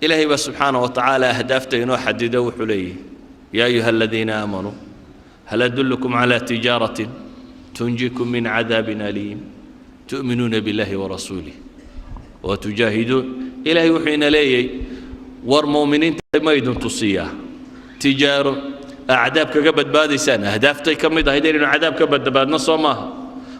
إلهي سبحانه وتعالى أهدافته إنه حدده وحليه يا أيها الذين آمنوا هل أدلكم على تجارة تنجيكم من عذاب أليم تؤمنون بالله ورسوله وتجاهدون إلهي وحين لي والمؤمنين ما يدون تصيا تجارة أعدابك قبل بادي سنة أهدافتي كم يضاهدين إنه عذابك قبل بعد نصومها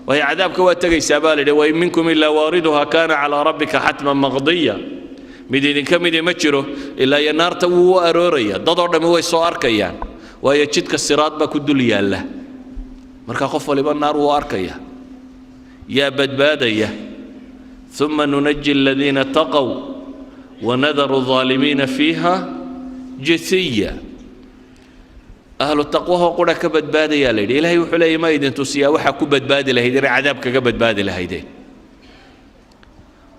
وهي عذابك واتقي سبالي وإن منكم إلا واردها كان على ربك حتما مقضيا مدين كم يدي متشره إلا ينار تو أروريا ضدور دم هو يسوع أركيان وهي تشتك الصراط بكدليا له مركا خف لبن نار وأركيا يا بدبادية ثم ننجي الذين اتقوا ونذر الظالمين فيها جثيا أهل التقوى هو قرأ كبد بادي يا ليدي إلهي وحلي ما يدين تسيا وحا كبد بادي لهيدين عذابك كبد بادي لهيدين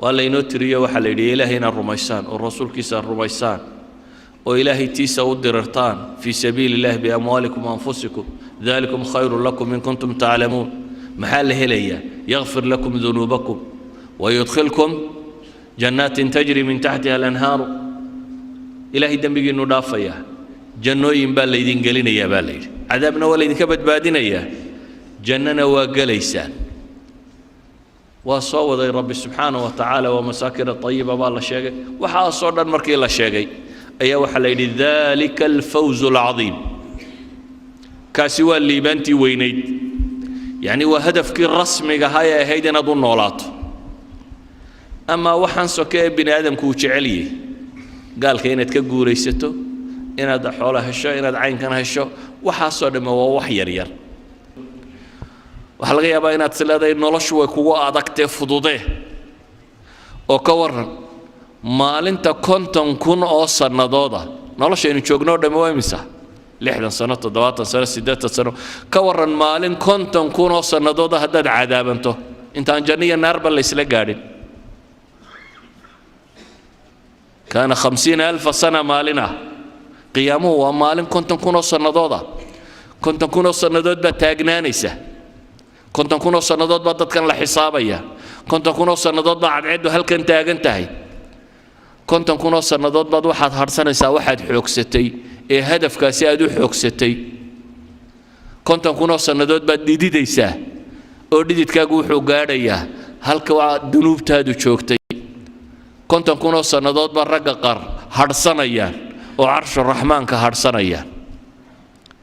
والله ينوتريا وحا ليدي إلهينا الرميسان والرسول كيسا الرميسان وإلهي تيسا ودررتان في سبيل الله بأموالكم وأنفسكم ذلكم خير لكم إن كنتم تعلمون محل هليا يغفر لكم ذنوبكم ويدخلكم جنات تجري من تحتها الأنهار إلهي دنبقي ندافيا جنوين بالليدين قلنا يا بالليد عذابنا وليدين كبد بادنا يا جننا وقليسان وصوّد رب سبحانه وتعالى ومساكن الطيبة بالله شيء وحاصر المركي الله شيء أي وحليد ذلك الفوز العظيم كاسوا اللي بنتي وينيد يعني وهدفك الرسمي هاي هيدنا ضمن ولات أما وحن سكى بني آدم كوتش عليه قال كينت كجوريسته إن هذا حوله الشو إن هذا عين كان هالشو وحصل ما هو وحيرير وحلقي بينات سلادة النلش وكوا أدك تفضوده وكورن مال أنت كنت كن أصلا نضاده نلش إنه شغنور دم ويمسه لحدا سنة دوات سنة سدات سنة كورن مال كنت كن أصلا نضاده هذا عذاب أنت أنجني النار بالإسلام قاعدين كان 50,000 سنة مالنا قيامه ومال كنت كن أصلا نضاده كنت كن أصلا نضاد بتاجنانيسه كنت كن أصلا نضاد بدت كان لحسابية كنت كن أصلا نضاد بعد عده هل كنت أجنتهي كنت كن أصلا نضاد بعد واحد هرسنة سا واحد حوكستي إيه هدف كاسيادو حوكستي كنت كن أصلا نضاد بعد ديدي سا أرديت كاجو حوجارية هل كوا دنوب تادو شوكتي كنت كن أصلا نضاد بالرجع قر هرسنة وعرش الرحمن كهرسنة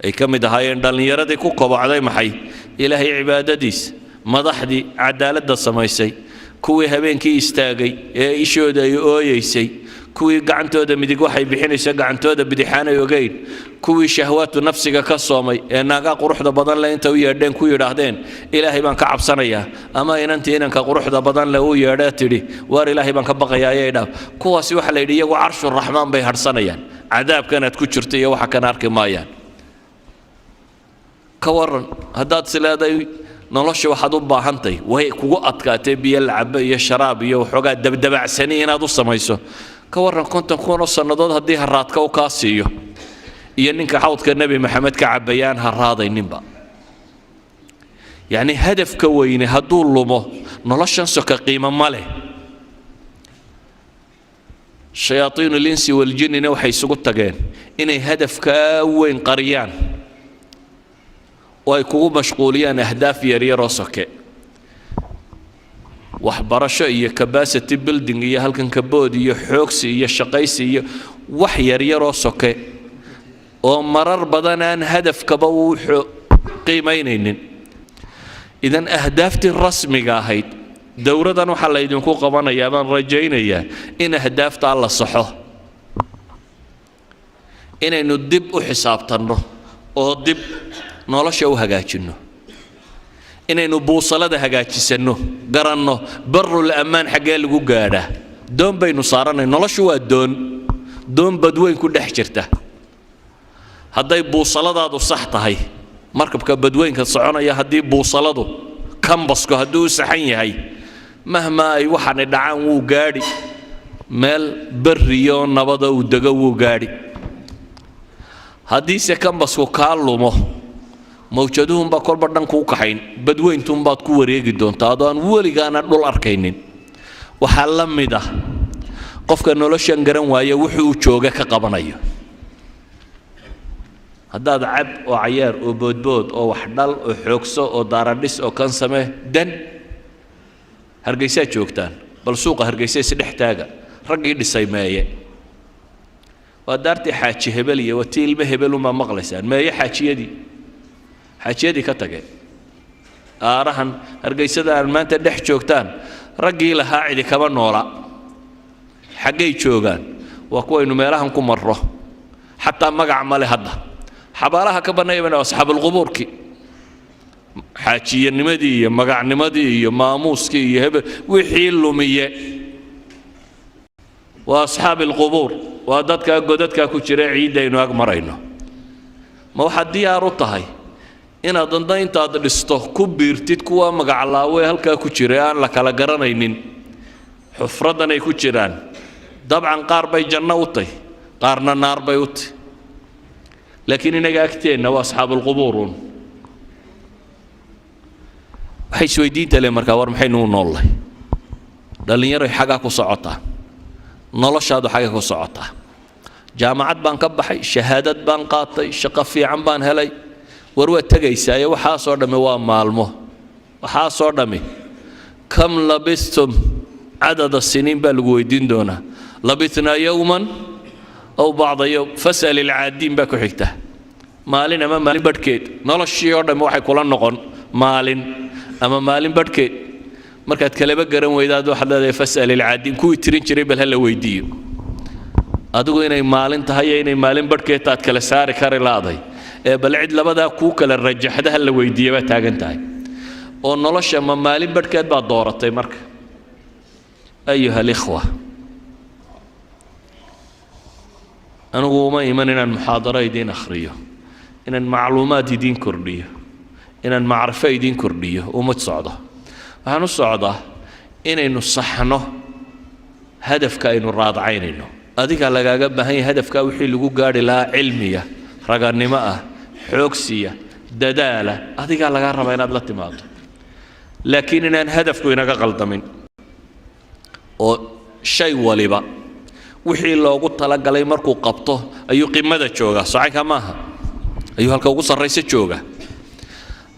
أي كم دهاين دلني يردي كوكو بعدي محي إلهي عبادتيس مضحدي عدالة السمايسي كوي هبين كي استاجي إيشو دا يويسي كوي قعنتو دا مديق وحي بحين يسا قعنتو دا بديحانا يوغين كوي شهوات نفسك كالصومي ناقا قروح دا بدن لا انت ويردين كوي راهدين إلهي بان كعب صنيا أما إن انت إنك قروح دا بدن لا ويرداتري وار إلهي بان كبقيا يدا كوا سيوح ليدي وعرش الرحمن بيهر صنيا عذاب كانت كتشرتي وحا كان أركي مايان كورن هداد سلادة نلش واحد بباهنتي وهي كوقت كاتبي يلعب يشرب يوحوجا دبدبع سنين هذا السمايسو كورن كنت نكون أصلا ضد هدي هرات كوكاسيو ينك حوض كالنبي محمد كعبيان هراضي نبا يعني هدف كويني هدول لمه نلش نسك قيمة ماله شياطين الإنس والجن نوحي سقط تجين إني هدف كوين قريان ويكونوا مشغولين أهداف يريرو سكة وحبرشة هي كباسة بيلدينج هي هالكن كبود هي حوكسي هي شقيسي هي وحي يريرو سكة ومرر بدنان هدف كبو قيمين إذن أهدافتي الرسمي قاهيد دورة وحلا يدنكو قبانا يابان رجينا إن أهدافت الله صحه إن ندب وحساب تنه ودب nolosha u hagaajino inaynu buusalada hagaajisano garanno barul amaan xagee lagu gaadha doon baynu saaranay noloshu waa doon badweyn ku dhex jirta hadday buusaladaadu sax tahay markabka badweynka soconaya haddii buusaladu kambasku hadduu saxan yahay mahma ay waxaan dhacaan wuu gaadhi meel bariyo nabada uu dago wuu gaadhi haddii se kambasku kaa lumo موجودهم بكل بدن كوكحين بدوين توم باد كوريجي دون تادان ولي جانا دول أركينين وحلم مده qofka noloshan garan waayo wuxuu jooga ka qabanayo haddaad cab oo cayaar oo boodbood oo wax dhal oo xoogso oo daaradhis oo kan samee dan hargeysaa joogtaan bal suuqa hargeysa isdhex taaga raggii dhisay meeye waa daartii xaaji hebel iyo watii ilmo hebel uma maqlaysaan meeye xaajiyadii ka tageen aarahan hargeysada aan maanta dhex joogtaan raggii lahaa cidi kama noola xaggay joogaan waa kuwaynu meelahan ku marro xataa magac male hadda xabaalaha ka bannaayana asxaabulqubuurkii xaajiyanimadii iyo magacnimadii iyo maamuuskii iyo hebel wixii lumiye waa asxaabilqubuur waa dadka godadka ku jira ciidaynu ag marayno ma waxaad diyaar u tahay inaad danda intaad dhisto ku biirtid kuwa magac laawe halkaa ku jira aan la kala garanaynin xufradan ay ku jiraan dabcan qaar bay janno u tahay qaarna naar bay u tahay laakiin inaga agteenna waa asxaabulqubuurun waxay isweydiinta le markaa war maxaynu u noollahay dhallinyaroy xaggaa ku socotaa noloshaadu xagga ku socotaa jaamacad baan ka baxay shahaadad baan qaatay shaqo fiican baan helay war waa tegaysaa waxaasoo dhammi waa maalmo waxaasoo dhammi kam labistum cadada siniin baa lagu weydiin doonaa labitnaa yowman aw bacda yowm fas'al ilcaadiin baa ku xigta maalin ama maalin badhkeed noloshii oo dhammi waxay kula noqon maalin ama maalin badhkeed markaad kaleba garan weydaad waxaad leedahay fas'al ilcaadiin kuwii tirin jiray bal hala weydiiyo adigu inay maalin tahay iyo inay maalin badhkeed taad kala saari kari laaday ee bal cid labadaa kuu kala rajaxda hala weydiiya baa taagan tahay oo nolosha ma maalin badhkeed baad dooratay marka ayuha alikhwa anigu uma iman inaan muxaadaro idiin akhriyo inaan macluumaad idiin kordhiyo inaan macrifo idiin kordhiyo uma socdo waxaan u socdaa inaynu saxno hadafka aynu raadacaynayno adigaa lagaaga baahan yahay hadafkaa wixii lagu gaari lahaa cilmiya raganimo ah xoogsiya dadaala adigaa lagaa rabaa inaad la timaado laakiin inaan hadafku inaga qaldamin oo shay waliba wixii loogu talagalay markuu qabto ayuu qimada joogaa socanka maaha ayuu halka ugu sarraysa joogaa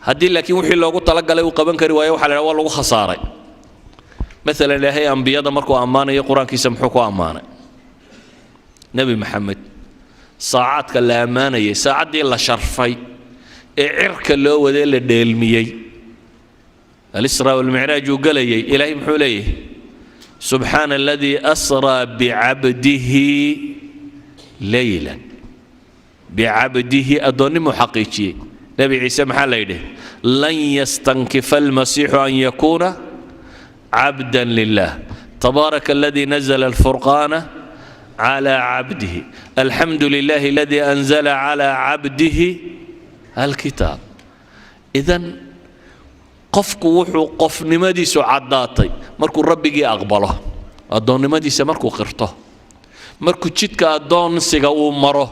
haddii laakiin wixii loogu talagalay uu qaban kari waayo waxaa la waa lagu khasaaray maalan ilaahay ambiyada markuu ammaanayo qur-aankiisa muxuu ku ammaanay nebi maxamed saacaadka la ammaanayay saacaddii la sharfay ee cirka loo wadee la dheelmiyey alisraa walmicraaj uu galayay ilaahay muxuu leeyahay subxaana aladii asraa bicabdihi leylan bicabdihi addoonnimuu xaqiijiyey nebi ciise maxaa la yidhi lan yastankifa almasiixu an yakuuna cabdan lilah tabaaraka aladii nazla alfurqaana على عبده الحمد لله الذي أنزل على عبده الكتاب إذن قفك وحو قف نمدي سعداتي مركو ربي أقبله أدون نمدي سمركو قرته مركو تشتك أدون سيغا ومره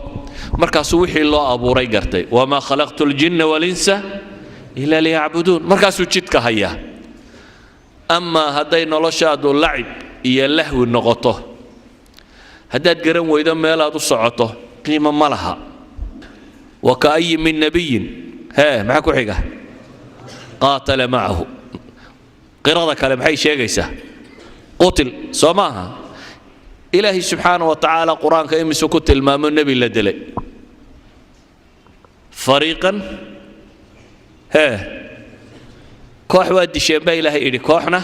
مركا سوحي الله أبو ريقرتي وما خلقت الجن والإنس إلا ليعبدون مركا سوحيتك هيا أما هدين الله شادو اللعب إيا اللهو النغطه haddaad garan weydo meel aad u socoto qiimo ma laha waka'ayi min nabiyin maxaa ku xiga qaatala macahu qirada kale maxay sheegaysaa qutil soo maaha ilaahay subxaana wa tacaala qur-aanka imisu ku tilmaamo nebi la dilay fariiqan koox waa disheen baa ilaahay idhi kooxna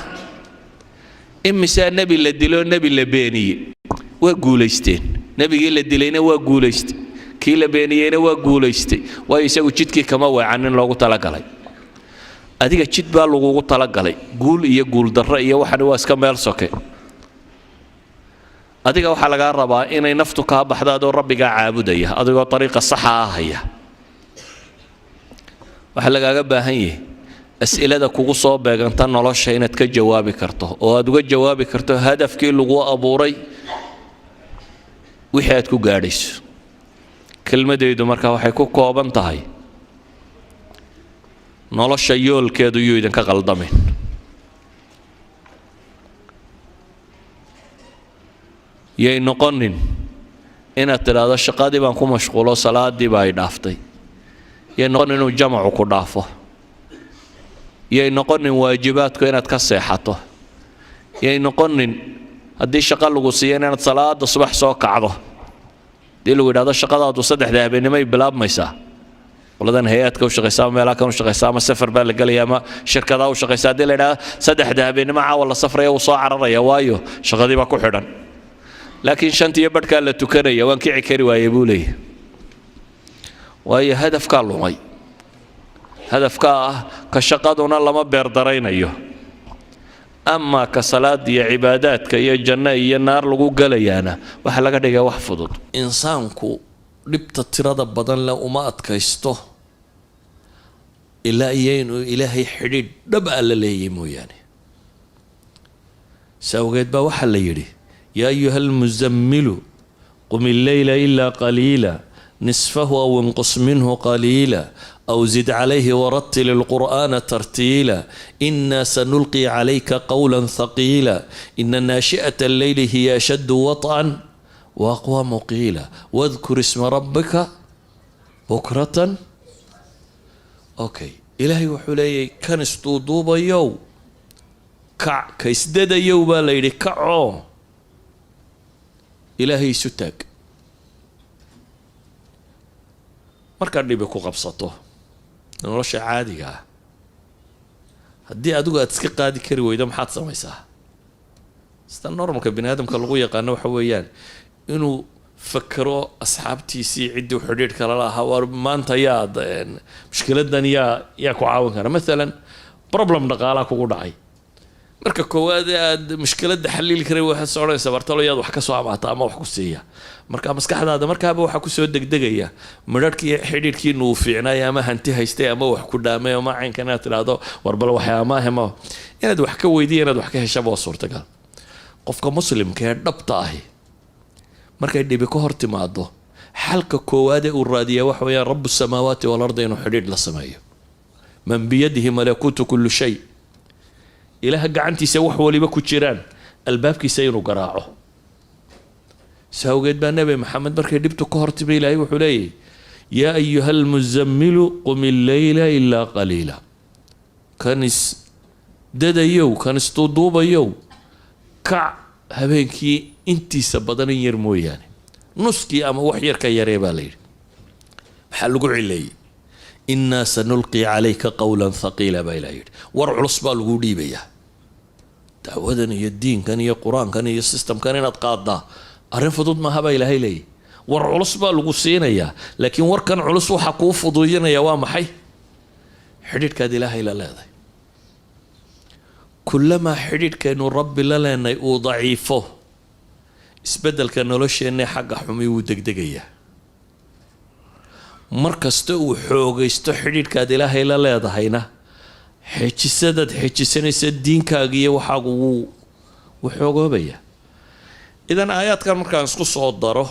imisaa nebi la dilo nebi la beeniyey waa guulaysteen nebigii la dilayna waa guulaystay kii la beeniyeyna waa guulaystay waayo isagu jidkii kama weecanin loogu talagalay adiga jid baa lagugu talagalay guul iyo guul darro iyo waxan waa iska meel soke adiga waxaa lagaa rabaa inay naftu kaa baxdaadoo rabbigaa caabudaya adigoo ariiqa saxa ah haya waxaa lagaaga baahan yahay as'ilada kugu soo beeganta nolosha inaad ka jawaabi karto oo aad uga jawaabi karto hadafkii lagu abuuray wixii aad ku gaadhayso kelmadeydu marka waxay ku kooban tahay nolosha yoolkeedu yuu idinka qaldamin yay noqonin inaad tidhaahdo shaqadii baan ku mashquulo salaadii baa ay dhaaftay yay noqonin inuu jamacu ku dhaafo yay noqonin waajibaadku inaad ka seexato yay noqonin haddii shaqo lagu siiyo inaad salaada subax soo kacdo haddii lagu yidhahdo shaqadaadu 3 habeenimo ay bilaabmaysaa qoladan hay-adka u shaqaysa ama meelaha kan u shaqaysa ama safar baa la gelaya ama shirkadaha u shaqaysa haddii la yidhahdo 3 habeenimo caawa la safraya wuu soo cararaya waayo shaqadii baa ku xidhan laakiin 5 badhkaa la tukanaya waan kici kari waayey buu leeyahay waayo hadafkaa lumay hadafkaa ah ka shaqaduna lama beerdaraynayo ama ka salaad iyo cibaadaadka iyo janno iyo naar lagu galayaana waxa laga dhigaa wax fudud insaanku dhibta tirada badan leh uma adkaysto ilaa inuu ilaahay xidhiidh dhab ah la leeyahay mooyaane sawgeed baa waxaa la yidhi yaa ayuha almuzammilu qum illeyla ilaa qaliila nisfahu aw inqus minhu qaliila أو زد عليه ورتل القرآن ترتيلا إنا سنلقي عليك قولا ثقيلا إن ناشئة الليل هي أشد وطئا وأقوى مقيلا واذكر اسم ربك بكرة أوكي إلهي وحولي كان استوضوب يو كع كيسدد يو بالليل كعو إلهي ستاك markaan dhibi ku qabsato nolosha caadiga ah haddii adigu aad iska qaadi kari weydo maxaad samaysaa sida normalka bini aadamka lagu yaqaano waxa weeyaan inuu fakaro asxaabtiisii ciddii xidhiidhka la lahaa war maanta yaad mushkiladan yaa ku caawin kara maalan problem dhaqaalaha kugu dhacay marka koowaad aad mushkiladda xalili karay waxaad soconaysaa bartalo yaad wax ka soo amaata ama wax ku siiya marka maskaxdaada markaaba waxa ku soo degdegaya midhadhkii xidhiidhkii nuu fiicnay ama hanti haystay ama wax ku dhaamay ama caynkan aad tidhaahdo warbal waxyaamaahema inaad wax ka weydiiya inaad wax ka heshaba waa suurtagal qofka muslimka ee dhabta ahi markay dhibi ka hor timaado xalka koowaad ee uu raadiyaa waxa weeyaan rabu samaawaati walarda inuu xidhiidh la sameeyo man biyadihi malakuutu kullu shay ilaha gacantiisa wax waliba ku jiraan albaabkiisa inuu garaaco sawgeed baa nabi maxamed markay dhibtu ka hortibay ilaahay wuxuu leeyahay yaa ayuha almuzammilu qum illeyla ilaa qaliila kanis dadayow kanis duuduubayow kac habeenkii intiisa badan in yar mooyaane nuskii ama wax yar ka yaree baa la yidhi maxaa lagu cileeyey innaa sanulqi calayka qawlan thaqiila baa ilaa yidhi war culus baa lagu dhiibayaa dacwadan iyo diinkan iyo qur-aankan iyo systemkan inaad qaaddaa arrin fudud maaha baa ilaahay leeyahy war culus baa lagu siinayaa laakiin warkan culus waxaa kuu fuduudinaya waa maxay xidhiidhkaad ilaahay la leedahay kullamaa xidhiidhkaynu rabbi la leenay uu daciifo isbeddelka nolosheenna xagga xumi wuu degdegayaa mar kasta uu xoogaysto xidhiidhkaad ilaahay la leedahayna xejisadaad xejisanaysa diinkaaga iyo waxaagu wuu xoogoobayaa idan aayaadkan markaan isku soo daro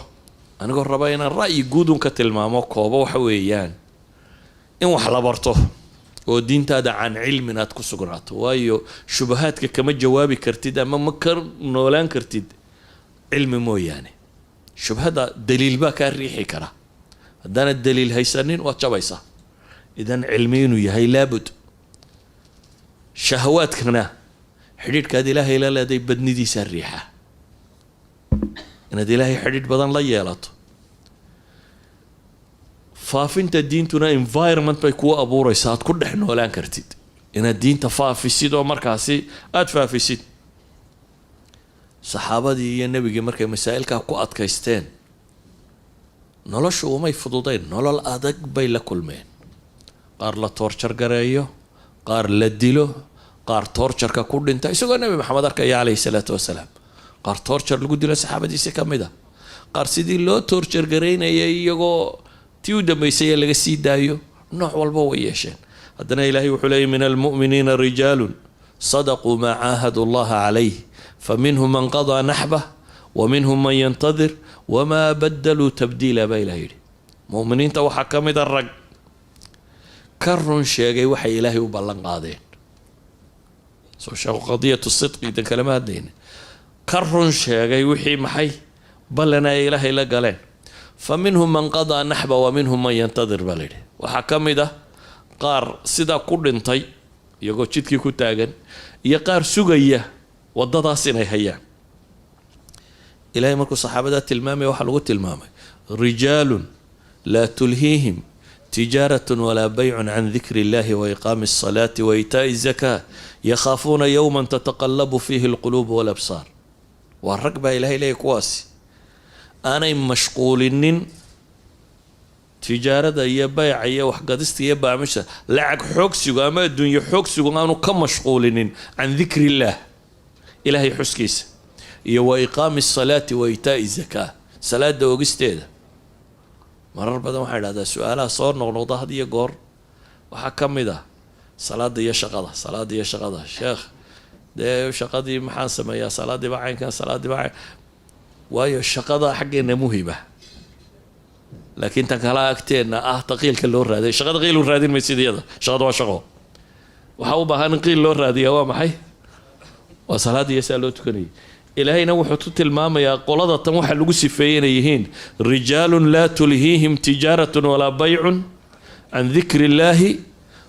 anigoo raba inaan ra'yi guudun ka tilmaamo koobo waxa weeyaan in wax la barto oo diintaada can cilmin aad ku sugnaato waayo shubahaadka kama jawaabi kartid ama ma ka noolaan kartid cilmi mooyaane shubhada daliil baa kaa riixi kara haddaanad daliil haysanin waad jabaysaa idan cilmi inuu yahay laabud shahawaadkana xidhiidhkaad ilaahay la leeday badnidiisaa riixa inaad ilaahay xidhiidh badan la yeelato faafinta diintuna environment bay kuu abuuraysaa aad ku dhex noolaan kartid inaad diinta faafisid oo markaasi aada faafisid saxaabadii iyo nebigii markay masaa'ilkaa ku adkaysteen noloshu umay fududayn nolol adag bay la kulmeen qaar la toorjar gareeyo qaar la dilo qaar toorjarka ku dhinta isagoo nebi maxamed arkaya calayhi salaatu wasalaam qaar toorjar lagu dilo saxaabadiisi ka mid a qaar sidii loo toorjar garaynayay iyagoo tii u dambaysay ee laga sii daayo nooc walba way yeesheen haddana ilaahay wuxuu leeyay min almu'miniina rijaalun sadaquu maa caahadu allaha calayh faminhum man qadaa naxbah waminhum man yantadir wamaa badaluu tabdiila baa ilaah yidhi mu'miniinta waxaa ka mid a rag ka run sheegay waxay ilaahay u ballan qaadeen soo sheego qadiyatu sidqi idan kalama hadlayna ka run sheegay wixii maxay بلنا إلهي لقالين فمنهم من قضى نحبه ومنهم من ينتظر بلده وحكمده قار سدا كورنتي يقول جدكي كتاغن يقار سوغيه ودداسين هيان إلهي مركو صحابة تلمامي وحلقو تلمامي رجال لا تلهيهم تجارة ولا بيع عن ذكر الله وإقام الصلاة وإيتاء الزكاة يخافون يوما تتقلب فيه القلوب والأبصار والركبة إلهي لي كواسي أنا مشغولين تجارة يا بيع يا وحقدست يا بعمشة لعق حوكسي أما الدنيا حوكسي أنا كم مشغولين عن ذكر الله إلهي حسكيس وإقام الصلاة وإيتاء الزكاة صلاة دوغستيدا marar badan waxaa idhahdaa su-aalaha soo noqnoqda had iyo goor waxaa ka mid ah salaada iyo shaqada sheekh dee shaqadii maxaan sameeyaa salaadiiba caynkan salaadiiba cayn waayo shaqada xaggeena muhiba laakiin tan kala agteena ah taqiilka loo raaday shaqada qiil u raadin maysid iyada shaqada waa shaqo waxaa u baahan in qiil loo raadiyaa waa maxay waa salaada iyo saa loo tukanayay إلهينا وحطت الماما يا قلادة تموح لقسي فينيهين رجال لا تلهيهم تجارة ولا بيع عن ذكر الله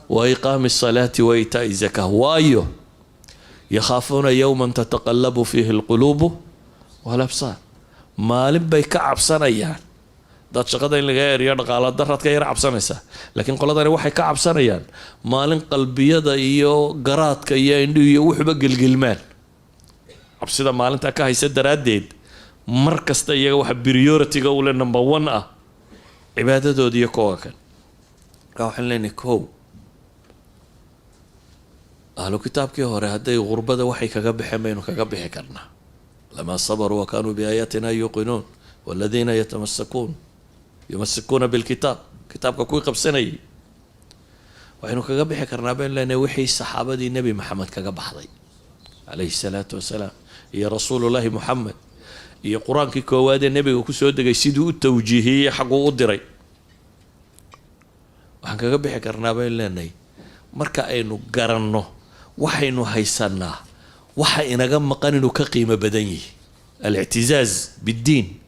وإقام الصلاة وإيتاء الزكاة وايو يخافون يوما تتقلب فيه القلوب والأبصار ما لبي كعب سنة يعني دات شقدا اللي غير يرقى على الدرات كير عب سنة لكن قلادة وحي كعب سنة يعني ما لن قلبي يدا إيو قرات كيا إندو يوحبق القلمان cabsida maalinta ka haysa daraadeed mar kasta iyaga waxa priority-ga u leh number 1 ah cibaadadoodii iyo kooga kan waxaan leenahay koow ahlu kitaabkii hore hadday qurbada waxay kaga baxeen baynu kaga bixi karnaa lama sabaru wa kanu biaayatina yuqinun walladina yatamassakuuna bilkitaab kitaabka kuwii qabsanayay waxaynu kaga bixi karnaa baynu leenahay wixii saxaabadii nebi maxamed kaga baxday عليه الصلاة والسلام يا رسول الله محمد يا قرآن كي كواد النبي وكسود دقي سيدو التوجيهية حقو قدري وحن كقبح كرنا بين لاني مركا اينو قرنو وحينو هيسانا وحينا قم قاننو كقيمة بدني الاعتزاز بالدين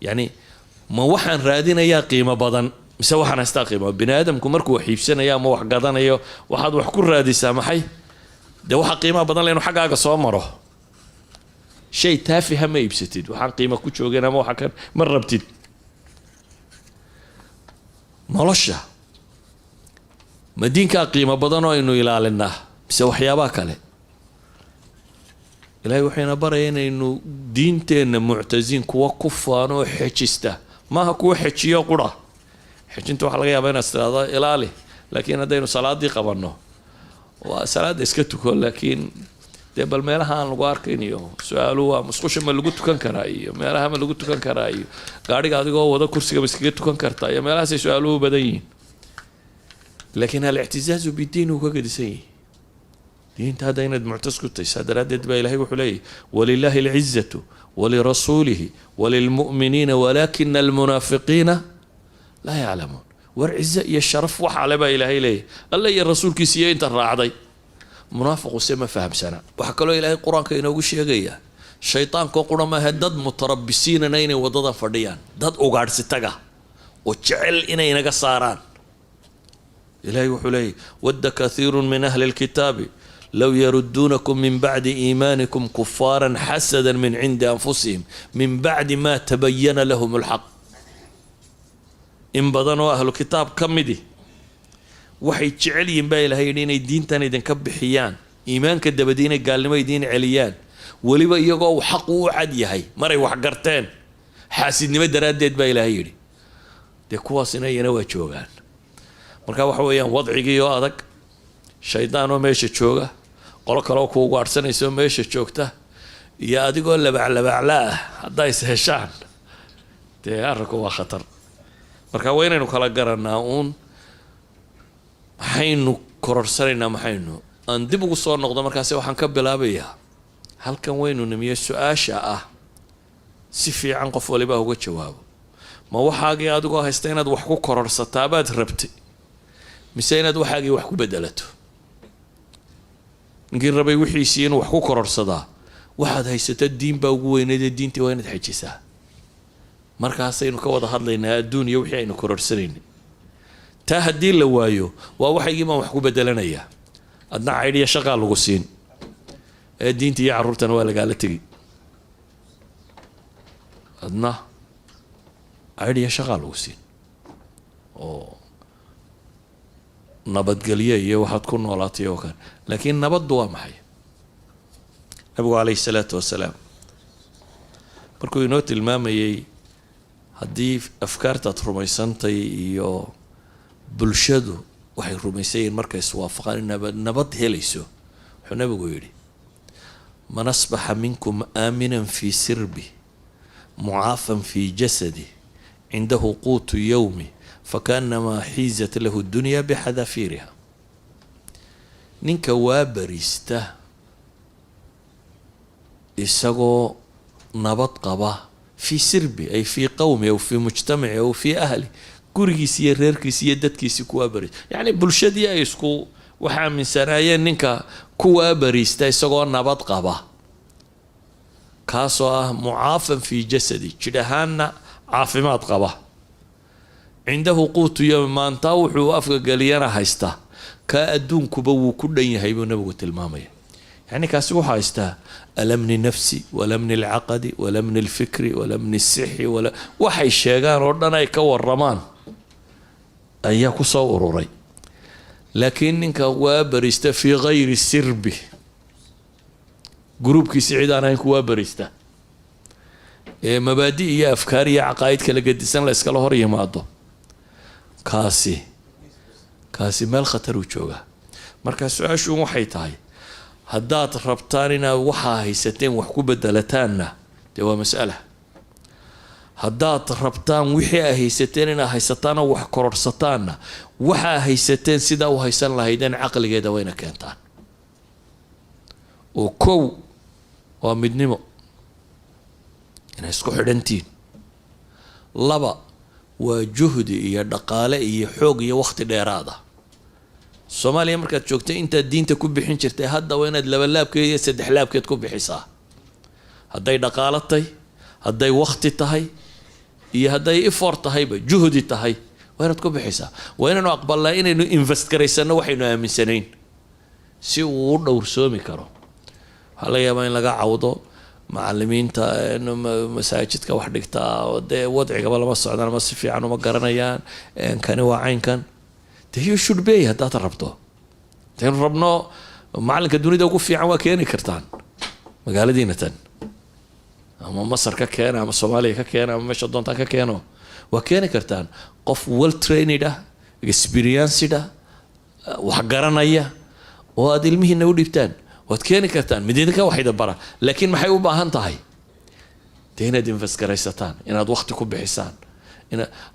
يعني ما وحن رادين يا قيمة بدن مسوى وحن استقيمة بني آدم كمركو حيفسنا يا ما وحقادنا يا وحد وحكور رادي سامحي ده waxa qiimaha badan leenu xagaaga soo maro shay taafiha ma iibsatid waxaan qiimo ku joogeen ama waxa kan ma rabtid nolosha madiinka qiimo badan oo inuu ilaalinaa mise waxyaabaha kale ilaahay wuxuuna barayeen inuu diinteena muctazin kuwa ku faano xejista maaha kuwa xejiyo qura xejinta waxa laga yaabaa inaad tiraahdo ilaali laakiin haddaynu salaadii qabanno وصلاة إسكتوكو لكن دبل مالها أنا قاركينيو سؤالوا مسخوش ما لقيت كان كراي مالها ما لقيت كان كراي قاعد قاعد يقول وده كرسي بس كيت كان كرتاي مالها سؤالوا بدين لكن الاعتزاز بالدين هو قد سي دين هذا يند معتزكو هذا ردد بإلهي وحلي ولله العزة ولرسوله وللمؤمنين ولكن المنافقين لا يعلمون والعزة يا الشرف وحال با إلهي ليه الله يا الرسول كيسيه انت الراعدي منافق وسما فهم سنة وحكى له إلهي القرآن كينا وش يجيه شيطان كوقنا ما هدد متربسين نين وضد فرديان ضد أقعد ستجا وتشعل إني نجا صاران إلهي وحلي ود كثير من أهل الكتاب لو يردونكم من بعد إيمانكم كفارا حسدا من عند أنفسهم من بعد ما تبين لهم الحق إن بدنوا أهل الكتاب كمدي وحي تشعلين با إلهي إني دين تاني دين كبحيان إيمان كدبدين قال لما يدين عليان ولبا يقو حق وعدي هاي مري وحقرتين حاسد نما دراديد با إلهي دي كواسنا ينوى جوغان مركا وحويان وضعي يو أدك شيطانو ميشا جوغا قولك لو كو قارسان يسو ميشا جوغتا يا أدي قول لبع لا هدا يسهشان دي أركو خطر marka weynaynu kala garanaa maxaynu kororsanayna maxaynu aan dib ugu soo noqdo markaas waxaan ka bilaabayaa halkan weynu nimiyo su'aasha ah si fiican qof waliba uga jawaabo ma waxaagii adigoo haysta inaad wax ku kororsataa baad rabtay mise inaad waxaagii wax ku bedelato ninkii rabay wixiisii inuu wax ku kororsadaa waxaad haysato diin baa ugu weyneed diintii waa inaad xajisaa markaasaynu ka wada hadlaynaa adduun iyo wixii aynu kororsanayna taa haddii la waayo waa waxaygii baan wax ku bedelanayaa adna caydhiya shaqaa lagu siin ee diinta iyo carruurtana waa lagaala tegi adna caydhiya shaqaa lagu siin oo nabadgelyo iyo waxaad ku noolaatay oo kale laakiin nabaddu waa maxay nabigu calayhi salaatu wasalaam markuu inoo tilmaamayay haddii afkaartaad rumaysantay iyo bulshadu waxay rumaysayiin markay iswaafaqaan in nabad helayso wuxuu nabigu yidhi man asbaxa minkum aaminan fii sirbi mucaafan fii jasadi cindahu quutu yowmi fakaannamaa xiizat lahu dunya bixadafiiriha ninka waa bariista isagoo nabad qaba fii sirbi ay fii qowmi aw fii mujtamaci aw fii ahli gurigiisi iyo reerkiisi iyo dadkiisi kuwaa bariista yacni bulshadii ay isku waxa aaminsanaayeen ninka kuwaa bariista isagoo nabad qaba kaasoo ah mucaafan fii jasadi jidh ahaanna caafimaad qaba cindahu quutu yowmi maantaa wuxuu afka geliyana haysta kaa adduunkuba wuu ku dhan yahay buu nabigu tilmaamaya يعني كاسو حايستا ألمني نفسي ولمني العقدي ولمني الفكري ولمني الصحي ولا وحي الشيغان ردنا يكور رمان أياكو صوروري لكن إنك وابرست في غير السرب جروب كي سعيد أنا إنك وابرست مبادئ يا أفكار يا عقائد كلا قد سنة لسكال هوري ماضو كاسي مال خطر وجوغا مركز سؤال شو محيطاي haddaad rabtaan inaad waxaa haysateen wax ku bedelataanna dee waa mas'ala haddaad rabtaan wixii ay haysateen inaad haysataan oo wax kororsataanna waxaa haysateen sidaa u haysan lahaydeen caqligeeda wayna keentaan oo kow waa midnimo inay isku xidhantiin laba waa juhdi iyo dhaqaale iyo xoog iyo waqti dheeraada Soomaaliya markaad joogtay intaad diinta ku bixin jirtay hadda waa inaad laba laabkeed iyo saddex laabkeed ku bixisaa hadday dhaqaale tahay hadday waqti tahay iyo hadday effort tahayba juhdi tahay waa inaad ku bixisaa waa inaanu aqbalnaa inaynu invest garaysano waxaynu aaminsanayn si uu u dhowrsoomi karo waxaa laga yaabaa in laga cawdo macallimiinta masaajidka wax dhigtaa oo dee wadcigaba lama socdaan ama si fiican uma garanayaan kani waa caynkan you should be haddaad rabto teen rabno macalinka dunida ugu fiican waa keeni kartaan magaaladiina tan ama Masar ka keena ama Soomaaliya ka keena ama meesha doontaan ka keeno waa keeni kartaan qof well trained experienced wax garanaya oo aad ilmihiina u dhibtaan waad keeni kartaan mididinka waxayda bara laakiin maxay u baahan tahay inaad invest garaysataan inaad waqti ku bixisaan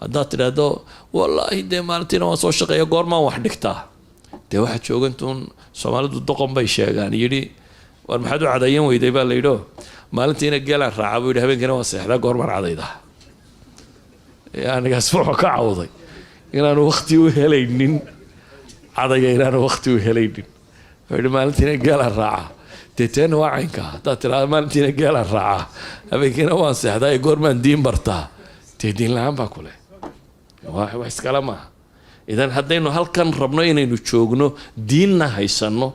haddaad tidhaahdo wallaahi dee maalintiina waan soo shaqeeya goormaan wax dhigtaa dee waxaad joogantuun Soomaalidu doqon bay sheegaan yidhi war maxaad u cadayan weyday baa la yidho maalintiina geelaan raacaa buu yidhi habeenkiina waan seexdaa goormaan cadaydaa anigaas wuxuu ka cawday inaanu waqti u helaynin cadaya inaanu waqti u helaynin wuxuu yidhi maalintiina geelaan raacaa dee teena waa caynkaa haddaad tidhaahdo maalintiina geelaan raacaa habeenkiina waan seexdaa ee goormaan diin bartaa تهدين لهم باكله واحد كلامه إذا هدينا هل كان ربنا إنه نشوجنه ديننا هيسنه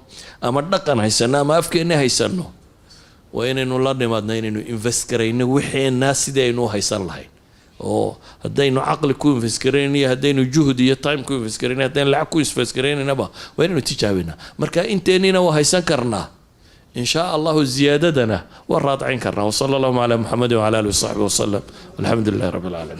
أما دقنا هيسنه أما أفكارنا هيسنه وإنه الله نمدنا إنه إنفست كرينه وحي الناس ده إنه هيسن لهين أو هدينا عقل كون إنفست كرينه هدينا جهد يتايم كون إنفست كرينه هدينا لعب كون إنفست كرينه نبا وإنه تجاوبنا مركا أنت إننا وهيسن كرنا إن شاء الله الزيادة دنا والراد عين كرنا وصلى الله على محمد وعلى آله وصحبه وسلم والحمد لله رب العالمين